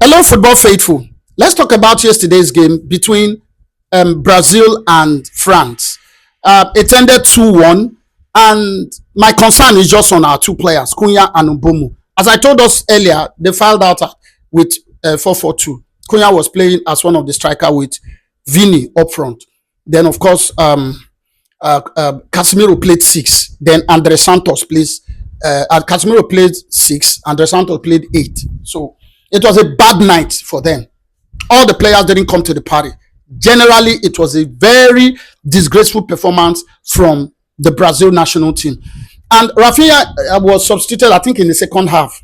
Hello, football faithful. Let's talk about yesterday's game between Brazil and France. It ended 2-1, and my concern is just on our two players, Cunha and Mbomu. As I told us earlier, they filed out with 4-4-2. Cunha was playing as one of the striker with Vini up front. Then, of course, Casemiro played six. Then Andre Santos plays. Casemiro played six. Andre Santos played eight. So it was a bad night for them. All the players didn't come to the party. Generally, it was a very disgraceful performance from the Brazil national team. And Rafinha was substituted, I think, in the second half.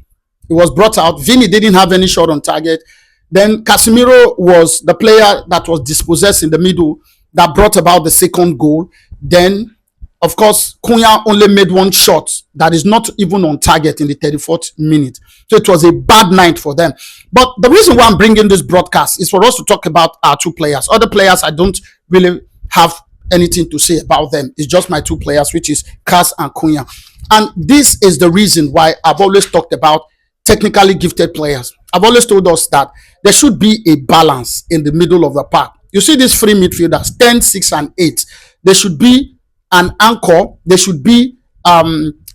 He was brought out. Vini didn't have any shot on target. Then Casemiro was the player that was dispossessed in the middle that brought about the second goal. Then, of course, Cunha only made one shot that is not even on target in the 34th minute. So it was a bad night for them. But the reason why I'm bringing this broadcast is for us to talk about our two players. Other players, I don't really have anything to say about them. It's just my two players, which is Cas and Cunha. And this is the reason why I've always talked about technically gifted players. I've always told us that there should be a balance in the middle of the park. You see these three midfielders, 10, 6, and 8. There should be an anchor. There should be a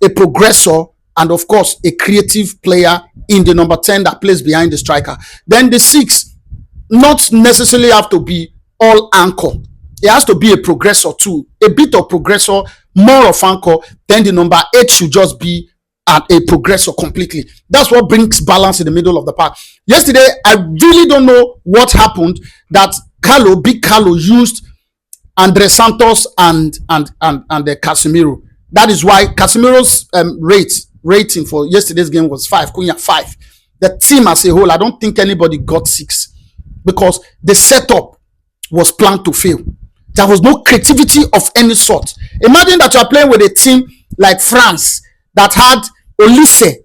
progressor, and of course, a creative player in the number 10 that plays behind the striker. Then the 6, not necessarily have to be all anchor. It has to be a progressor too. A bit of progressor, more of anchor. Then the number 8 should just be a progressor completely. That's what brings balance in the middle of the park. Yesterday, I really don't know what happened that Big Carlo used Andre Santos and the Casemiro. That is why Casemiro's rating for yesterday's game was 5, Cunha 5. The team as a whole, I don't think anybody got 6 because the setup was planned to fail. There was no creativity of any sort. Imagine that you are playing with a team like France that had Olise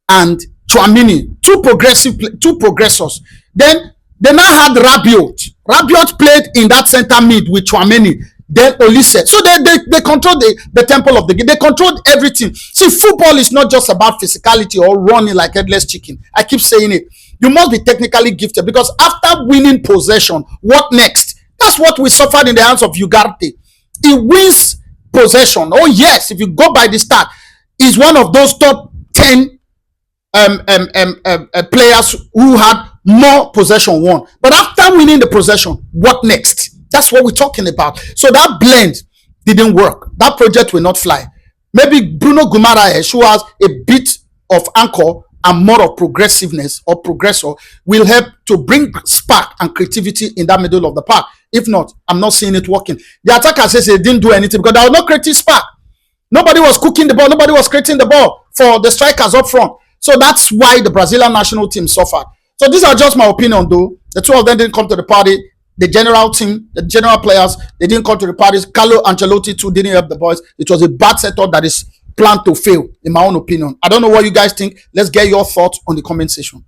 and Tchouameni, two progressors. Then they now had Rabiot. Rabiot played in that center mid with Tchouameni. Then Olise. So they controlled the temple of the game. They controlled everything. See, football is not just about physicality or running like headless chicken. I keep saying it. You must be technically gifted because after winning possession, what next? That's what we suffered in the hands of Ugarte. He wins possession. Oh yes, if you go by the start, he's one of those top 10 players who had more possession won. But after winning the possession, what next? That's what we're talking about. So that blend didn't work. That project will not fly. Maybe Bruno Guimaraes, who has a bit of anchor and more of progressiveness or progressor, will help to bring spark and creativity in that middle of the park. If not, I'm not seeing it working. The attacker says they didn't do anything because there was no creative spark. Nobody was cooking the ball. Nobody was creating the ball for the strikers up front. So that's why the Brazilian national team suffered. So these are just my opinion, though. The two of them didn't come to the party. The general team, the general players, they didn't come to the parties. Carlo Ancelotti too didn't help the boys. It was a bad setup that is planned to fail, in my own opinion. I don't know what you guys think. Let's get your thoughts on the comment section.